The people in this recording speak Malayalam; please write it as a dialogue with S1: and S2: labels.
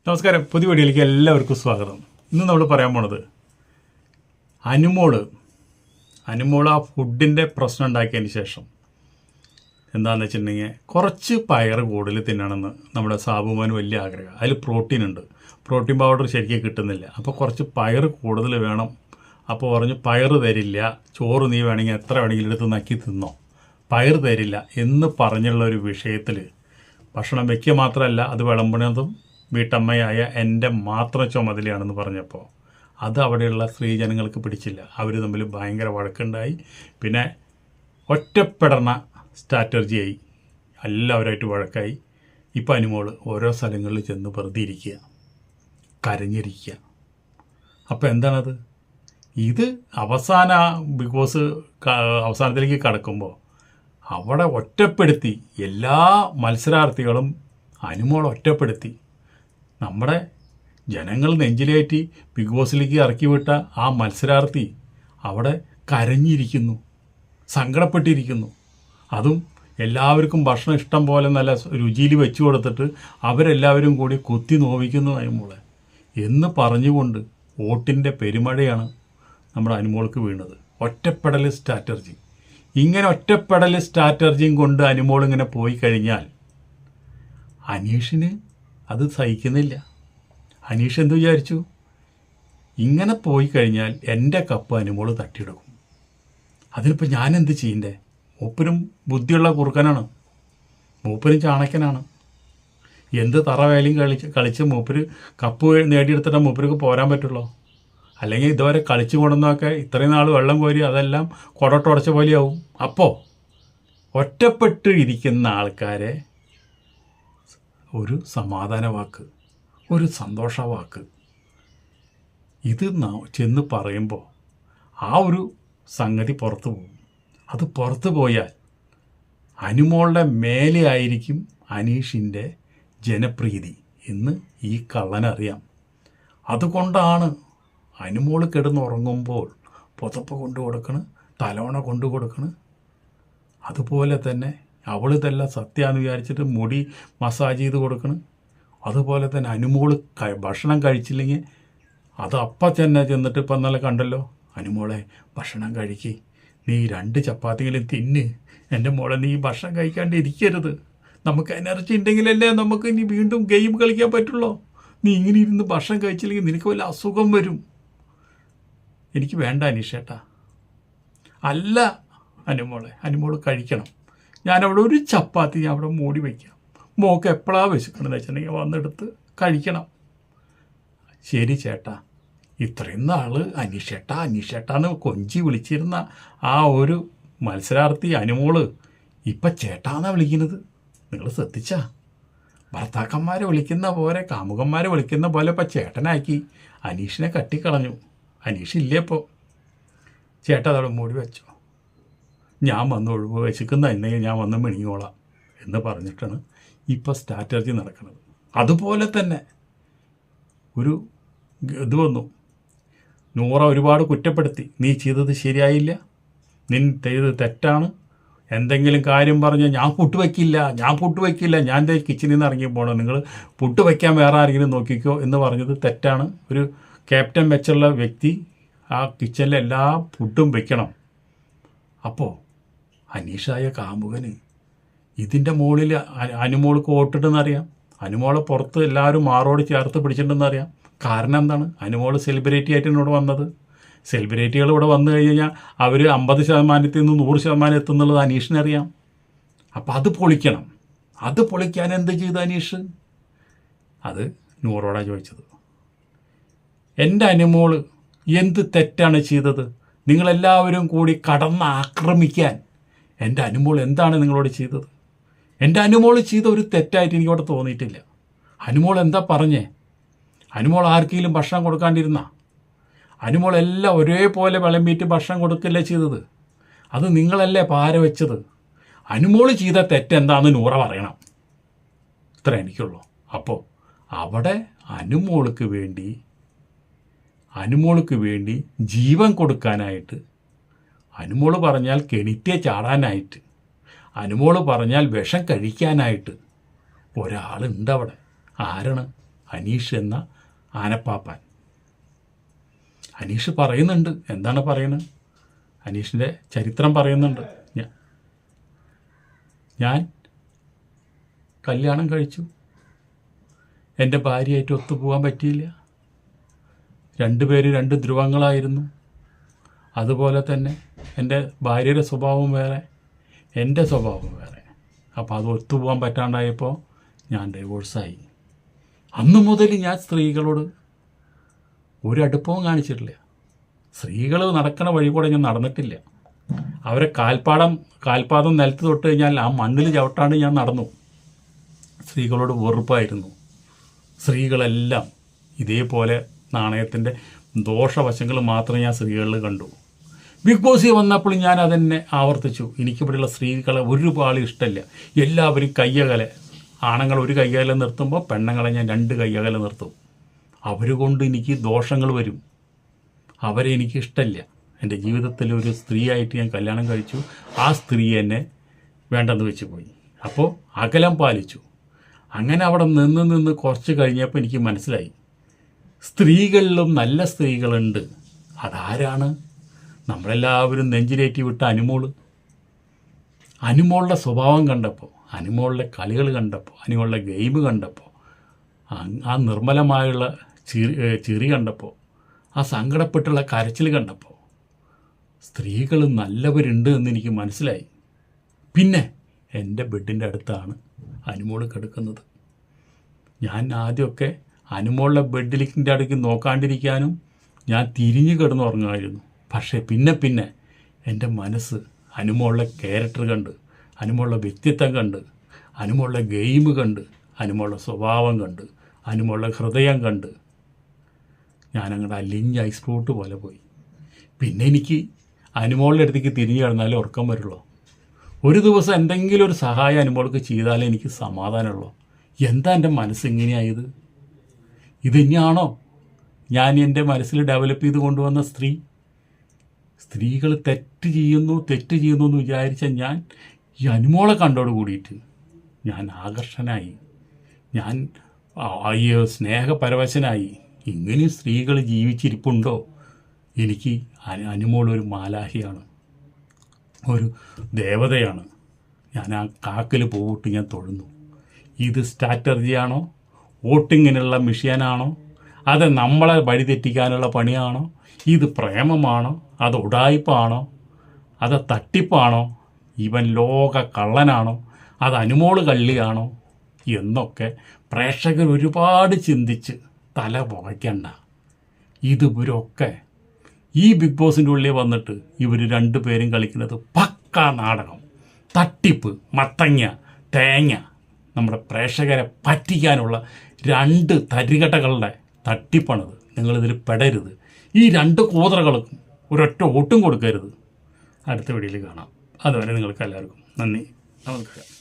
S1: നമസ്കാരം. പുതിയ വീഡിയോയിലേക്ക് എല്ലാവർക്കും സ്വാഗതം. ഇന്ന് നമ്മൾ പറയാൻ പോണത് അനുമോൾ ആ ഫുഡിൻ്റെ പ്രശ്നം ഉണ്ടാക്കിയതിന് ശേഷം എന്താണെന്ന് വെച്ചിട്ടുണ്ടെങ്കിൽ കുറച്ച് പയർ കൂടുതൽ തിന്നണമെന്ന് നമ്മുടെ സാബുമാന് വലിയ ആഗ്രഹം. അതിൽ പ്രോട്ടീൻ ഉണ്ട്, പ്രോട്ടീൻ പൗഡർ ശരിക്കും കിട്ടുന്നില്ല. അപ്പോൾ കുറച്ച് പയർ കൂടുതൽ വേണം. അപ്പോൾ പറഞ്ഞു പയർ തരില്ല, ചോറ് നീ വേണമെങ്കിൽ എത്ര വേണമെങ്കിലും എടുത്ത് നക്കി തിന്നോ, പയർ തരില്ല എന്ന് പറഞ്ഞുള്ള ഒരു വിഷയത്തിൽ ഭക്ഷണം വയ്ക്കുക മാത്രമല്ല അത് വിളമ്പണതും വീട്ടമ്മയായ എൻ്റെ മാത്രം ചുമതലയാണെന്ന് പറഞ്ഞപ്പോൾ അത് അവിടെയുള്ള സ്ത്രീജനങ്ങൾക്ക് പിടിച്ചില്ല. അവർ തമ്മിൽ ഭയങ്കര വഴക്കുണ്ടായി. പിന്നെ ഒറ്റപ്പെടണ സ്ട്രാറ്റജിയായി, എല്ലാവരുമായിട്ട് വഴക്കായി. ഇപ്പം അനുമോൾ ഓരോ സ്ഥലങ്ങളിൽ ചെന്ന് വെറുതെ ഇരിക്കുക, കരഞ്ഞിരിക്കുക. അപ്പോൾ എന്താണത്? ഇത് ബിഗ് ബോസ് അവസാനത്തിലേക്ക് കടക്കുമ്പോൾ അവിടെ ഒറ്റപ്പെടുത്തി എല്ലാ മത്സരാർത്ഥികളും അനുമോൾ ഒറ്റപ്പെടുത്തി. നമ്മുടെ ജനങ്ങൾ നെഞ്ചിലേറ്റി ബിഗ് ബോസിലേക്ക് ഇറക്കി വിട്ട ആ മത്സരാർത്ഥി അവിടെ കരഞ്ഞിരിക്കുന്നു, സങ്കടപ്പെട്ടിരിക്കുന്നു. അതും എല്ലാവർക്കും ഭക്ഷണം ഇഷ്ടം പോലെ നല്ല രുചിയിൽ വെച്ചു കൊടുത്തിട്ട് അവരെല്ലാവരും കൂടി കുത്തി നോവിക്കുന്നു അനുമോളെ എന്ന് പറഞ്ഞുകൊണ്ട് വോട്ടിൻ്റെ പെരുമഴയാണ് നമ്മുടെ അനുമോൾക്ക് വീണത്. ഒറ്റപ്പെടൽ സ്ട്രാറ്റജി. ഇങ്ങനെ ഒറ്റപ്പെടൽ സ്ട്രാറ്റജിയും കൊണ്ട് അനുമോൾ ഇങ്ങനെ പോയി കഴിഞ്ഞാൽ അനീഷിന് അത് സഹിക്കുന്നില്ല. അനീഷ് എന്ത് വിചാരിച്ചു? ഇങ്ങനെ പോയി കഴിഞ്ഞാൽ എൻ്റെ കപ്പ് അനുമോൾ തട്ടിയെടുക്കും. അതിനിപ്പോൾ ഞാൻ എന്ത് ചെയ്യണ്ടേ? മൂപ്പരും ബുദ്ധിയുള്ള കുറുക്കനാണ്, മൂപ്പരും ചാണക്യനാണ്. എന്ത് തറവേലയും കളിച്ച് മൂപ്പര് കപ്പ് നേടിയെടുത്തിട്ട് മൂപ്പർക്ക് പോരാൻ പറ്റുള്ളൂ. അല്ലെങ്കിൽ ഇതുവരെ കളിച്ചു കൊണ്ടുവന്നൊക്കെ ഇത്രയും നാൾ വെള്ളം കോരി അതെല്ലാം കൊടട്ടുടച്ച പോലെയാവും. അപ്പോൾ ഒറ്റപ്പെട്ട് ഇരിക്കുന്ന ആൾക്കാരെ ഒരു സമാധാന വാക്ക്, ഒരു സന്തോഷ വാക്ക് ഇത് ചെന്ന് പറയുമ്പോൾ ആ ഒരു സംഗതി പുറത്തു പോകും. അത് പുറത്തു പോയാൽ അനുമോളുടെ മേലെ ആയിരിക്കും അനീഷിൻ്റെ ജനപ്രീതി എന്ന് ഈ കള്ളനറിയാം. അതുകൊണ്ടാണ് അനുമോൾ കിടന്നുറങ്ങുമ്പോൾ പുതപ്പ് കൊണ്ടു കൊടുക്കണം, തലോണ കൊണ്ടു കൊടുക്കണം. അതുപോലെ തന്നെ അവൾ ഇതെല്ലാം സത്യമാണെന്ന് വിചാരിച്ചിട്ട് മുടി മസാജ് ചെയ്ത് കൊടുക്കണം. അതുപോലെ തന്നെ അനുമോൾ ഭക്ഷണം കഴിച്ചില്ലെങ്കിൽ അത് അപ്പം തന്നെ ചെന്നിട്ട് ഇപ്പം നല്ല കണ്ടല്ലോ, അനുമോളെ ഭക്ഷണം കഴിക്ക്, നീ 2 ചപ്പാത്തികളും തിന്ന്, എൻ്റെ മോളെ നീ ഭക്ഷണം കഴിക്കാണ്ട് ഇരിക്കരുത്, നമുക്ക് എനർജി ഉണ്ടെങ്കിലല്ലേ നമുക്ക് ഇനി വീണ്ടും ഗെയിം കളിക്കാൻ പറ്റുള്ളൂ, നീ ഇങ്ങനെ ഇരുന്ന് ഭക്ഷണം കഴിച്ചില്ലെങ്കിൽ നിനക്ക് വല്ല അസുഖം വരും. എനിക്ക് വേണ്ട അനീഷേട്ടാ, അല്ല അനുമോൾ കഴിക്കണം. ഞാനവിടെ ഒരു ചപ്പാത്തി ഞാൻ അവിടെ മൂടി വയ്ക്കാം, മോക്ക് എപ്പോഴാണ് വിശക്കണമെന്ന് വെച്ചിട്ടുണ്ടെങ്കിൽ വന്നെടുത്ത് കഴിക്കണം. ശരി ചേട്ടാ. ഇത്രയും നാൾ അനീഷേട്ടാന്ന് കൊഞ്ചി വിളിച്ചിരുന്ന ആ ഒരു മത്സരാർത്ഥി അനുമോള് ഇപ്പം ചേട്ടാന്നാണ് വിളിക്കുന്നത്. നിങ്ങൾ ശ്രദ്ധിച്ചാ? ഭർത്താക്കന്മാരെ വിളിക്കുന്ന പോലെ, കാമുകന്മാരെ വിളിക്കുന്ന പോലെ ഇപ്പം ചേട്ടനാക്കി അനീഷിനെ കട്ടിക്കളഞ്ഞു. അനീഷ് ഇല്ലേ ഇപ്പോൾ. ചേട്ടാ അതവിടെ മൂടി വെച്ചോ, ഞാൻ വന്ന് ഒഴിവ് വിശക്കുന്ന എന്നെങ്കിൽ ഞാൻ വന്ന് മിണിങ്ങോളാം എന്ന് പറഞ്ഞിട്ടാണ് ഇപ്പോൾ സ്ട്രാറ്റജി നടക്കുന്നത്. അതുപോലെ തന്നെ ഒരു ഇത് വന്നു, നൂറ ഒരുപാട് കുറ്റപ്പെടുത്തി, നീ ചെയ്തത് ശരിയായില്ല, നിൻ ചെയ്തത് തെറ്റാണ്, എന്തെങ്കിലും കാര്യം പറഞ്ഞ് ഞാൻ പുട്ട് വയ്ക്കില്ല, ഞാൻ കിച്ചണിൽ നിന്ന് ഇറങ്ങി പോകണം, നിങ്ങൾ പുട്ട് വയ്ക്കാൻ വേറെ ആരെങ്കിലും നോക്കിക്കോ എന്ന് പറഞ്ഞത് തെറ്റാണ്. ഒരു ക്യാപ്റ്റൻ വെച്ചുള്ള വ്യക്തി ആ കിച്ചണിലെ എല്ലാ ഫുഡും വയ്ക്കണം. അപ്പോൾ അനീഷായ കാമുകന് ഇതിൻ്റെ മുകളിൽ അനുമോൾക്ക് വോട്ടിട്ടെന്നറിയാം. അനുമോളെ പുറത്ത് എല്ലാവരും മാറോട് ചേർത്ത് പിടിച്ചിട്ടുണ്ടെന്നറിയാം. കാരണം എന്താണ്? അനുമോൾ സെലിബ്രിറ്റി ആയിട്ടാണ് ഇവിടെ വന്നത്. സെലിബ്രിറ്റികൾ ഇവിടെ വന്നു കഴിഞ്ഞാൽ അവർ 50% നിന്ന് 100% എത്തുന്നുള്ളത് അനീഷിനറിയാം. അപ്പം അത് പൊളിക്കണം. അത് പൊളിക്കാൻ എന്ത് ചെയ്തു അനീഷ്? അത് നൂറോടാണ് ചോദിച്ചത്. എൻ്റെ അനുമോൾ എന്ത് തെറ്റാണ് ചെയ്തത്? നിങ്ങളെല്ലാവരും കൂടി ആക്രമിക്കാൻ എൻ്റെ അനുമോൾ എന്താണ് നിങ്ങളോട് ചെയ്തത്? എൻ്റെ അനുമോൾ ചെയ്ത ഒരു തെറ്റായിട്ട് എനിക്കവിടെ തോന്നിയിട്ടില്ല. അനുമോൾ എന്താ പറഞ്ഞേ? അനുമോൾ ആർക്കെങ്കിലും ഭക്ഷണം കൊടുക്കാണ്ടിരുന്ന? അനുമോൾ എല്ലാം ഒരേപോലെ വിളമ്പിയിട്ട് ഭക്ഷണം കൊടുക്കില്ല ചെയ്തത്? അത് നിങ്ങളല്ലേ പാര വെച്ചത്? അനുമോൾ ചെയ്ത തെറ്റെന്താണെന്ന് നൂറ പറയണം. ഇത്ര എനിക്കുള്ളൂ. അപ്പോൾ അവിടെ അനുമോൾക്ക് വേണ്ടി ജീവൻ കൊടുക്കാനായിട്ട്, അനുമോൾ പറഞ്ഞാൽ കെണിറ്റേ ചാടാനായിട്ട്, അനുമോൾ പറഞ്ഞാൽ വിഷം കഴിക്കാനായിട്ട് ഒരാളുണ്ട് അവിടെ. ആരാണ്? അനീഷ് എന്ന ആനപ്പാപ്പാൻ. അനീഷ് പറയുന്നുണ്ട്, എന്താണ് പറയുന്നത്, അനീഷിൻ്റെ ചരിത്രം പറയുന്നുണ്ട്. ഞാൻ കല്യാണം കഴിച്ചു, എൻ്റെ ഭാര്യയായിട്ട് ഒത്തുപോകാൻ പറ്റിയില്ല, രണ്ടുപേരും രണ്ട് ധ്രുവങ്ങളായിരുന്നു. അതുപോലെ തന്നെ എൻ്റെ ഭാര്യയുടെ സ്വഭാവം വേറെ, എൻ്റെ സ്വഭാവം വേറെ. അപ്പോൾ അത് ഒത്തുപോകാൻ പറ്റാണ്ടായപ്പോൾ ഞാൻ ഡൈവോഴ്സായി. അന്നു മുതൽ ഞാൻ സ്ത്രീകളോട് ഒരടുപ്പവും കാണിച്ചിട്ടില്ല. സ്ത്രീകൾ നടക്കണ വഴി കൂടെ ഞാൻ നടന്നിട്ടില്ല. അവരെ കാൽപാദം നിലത്ത് തൊട്ട് കഴിഞ്ഞാൽ ആ മണ്ണിൽ ചവിട്ടാണ്ട് ഞാൻ നടന്നു. സ്ത്രീകളോട് വെറുപ്പായിരുന്നു. സ്ത്രീകളെല്ലാം ഇതേപോലെ നാണയത്തിൻ്റെ ദോഷവശങ്ങൾ മാത്രമേ ഞാൻ സ്ത്രീകളിൽ കണ്ടു. ബിഗ് ബോസിൽ വന്നപ്പോൾ ഞാൻ അതെന്നെ ആവർത്തിച്ചു. എനിക്കിവിടെയുള്ള സ്ത്രീകളെ ഒരുപാട് ഇഷ്ടമില്ല. എല്ലാവരും കയ്യകലെ, ആണുങ്ങൾ ഒരു കയ്യകല നിർത്തുമ്പോൾ പെണ്ണുങ്ങളെ ഞാൻ രണ്ട് കയ്യകല നിർത്തും. അവർ കൊണ്ട് എനിക്ക് ദോഷങ്ങൾ വരും. അവരെ എനിക്ക് ഇഷ്ടമില്ല. എൻ്റെ ജീവിതത്തിൽ ഒരു സ്ത്രീയായിട്ട് ഞാൻ കല്യാണം കഴിച്ചു. ആ സ്ത്രീ എന്നെ വേണ്ടെന്ന് വെച്ച് പോയി. അപ്പോൾ അകലം പാലിച്ചു. അങ്ങനെ അവിടെ നിന്ന് കുറച്ച് കഴിഞ്ഞപ്പോൾ എനിക്ക് മനസ്സിലായി, സ്ത്രീകളിലും നല്ല സ്ത്രീകളുണ്ട്. അതാരാണ്? നമ്മളെല്ലാവരും നെഞ്ചിലേറ്റി വിട്ട അനുമോളുടെ സ്വഭാവം കണ്ടപ്പോൾ, അനുമോളുടെ കളികൾ കണ്ടപ്പോൾ, അനുമോളുടെ ഗെയിം കണ്ടപ്പോൾ, ആ നിർമ്മലമായുള്ള ചിരി കണ്ടപ്പോൾ, ആ സങ്കടപ്പെട്ടുള്ള കരച്ചിൽ കണ്ടപ്പോൾ സ്ത്രീകൾ നല്ലവരുണ്ട് എന്ന് എനിക്ക് മനസ്സിലായി. പിന്നെ എൻ്റെ ബെഡിൻ്റെ അടുത്താണ് അനുമോൾ കിടക്കുന്നത്. ഞാൻ ആദ്യമൊക്കെ അനുമോളുടെ ബെഡിലിൻ്റെ അടുക്ക് നോക്കാണ്ടിരിക്കാനും ഞാൻ തിരിഞ്ഞു കിടന്നുറങ്ങുമായിരുന്നു. പക്ഷേ പിന്നെ എൻ്റെ മനസ്സ് അനുമോളുടെ ക്യാരക്ടർ കണ്ട്, അനുമോളുടെ വ്യക്തിത്വം കണ്ട്, അനുമോളുടെ ഗെയിം കണ്ട്, അനുമോളുടെ സ്വഭാവം കണ്ട്, അനുമോളുടെ ഹൃദയം കണ്ട് ഞാനങ്ങോട്ട് അലിഞ്ഞ് ഐസ് ഫ്രൂട്ട് പോലെ പോയി. പിന്നെ എനിക്ക് അനുമോളുടെ അടുത്തേക്ക് തിരിഞ്ഞു കിടന്നാലേ ഉറക്കം വരുള്ളൂ. ഒരു ദിവസം എന്തെങ്കിലും ഒരു സഹായം അനുമോൾക്ക് ചെയ്താലേ എനിക്ക് സമാധാനമുള്ളൂ. എന്താ എൻ്റെ മനസ്സിങ്ങനെയായത്? ഇതന്നെയാണോ ഞാൻ എൻ്റെ മനസ്സിൽ ഡെവലപ്പ് ചെയ്ത് കൊണ്ടുവന്ന സ്ത്രീകൾ തെറ്റ് ചെയ്യുന്നു എന്ന് വിചാരിച്ച ഞാൻ ഈ അനുമോളെ കണ്ടോട് കൂടിയിട്ട് ഞാൻ ആകർഷനായി, ഞാൻ സ്നേഹപരവശനായി. ഇങ്ങനെയും സ്ത്രീകൾ ജീവിച്ചിരിപ്പുണ്ടോ? എനിക്ക് അനുമോൾ ഒരു മാലാഹിയാണ്, ഒരു ദേവതയാണ്. ഞാൻ ആ കാക്കിൽ പോയിട്ട് ഞാൻ തൊഴുന്നു. ഇത് സ്ട്രാറ്റജിയാണോ? വോട്ടിങ്ങിനുള്ള മിഷ്യനാണോ? അത് നമ്മളെ വഴിതെറ്റിക്കാനുള്ള പണിയാണോ? ഇത് പ്രേമമാണോ? അത് ഉഡായിപ്പാണോ? അത് തട്ടിപ്പാണോ? ഇവൻ ലോക കള്ളനാണോ? അത് അനുമോള് കള്ളിയാണോ? എന്നൊക്കെ പ്രേക്ഷകർ ഒരുപാട് ചിന്തിച്ച് തല പുകയ്ക്കണ്ട. ഇവരൊക്കെ ഈ ബിഗ് ബോസിൻ്റെ ഉള്ളിൽ വന്നിട്ട് ഇവർ രണ്ടുപേരും കളിക്കുന്നത് പക്കാ നാടകം, തട്ടിപ്പ്, മത്തങ്ങ തേങ്ങ. നമ്മുടെ പ്രേക്ഷകരെ പറ്റിക്കാനുള്ള രണ്ട് തരികട്ടകളുടെ തട്ടിപ്പാണത്. നിങ്ങളിതിൽ പെടരുത്. ഈ രണ്ട് കൂതറകൾക്കും ഒരൊറ്റ വോട്ടും കൊടുക്കരുത്. അടുത്ത വീഡിയോയിൽ കാണാം. അതുവരെ നിങ്ങൾക്ക് എല്ലാവർക്കും നന്ദി, നമസ്കാരം.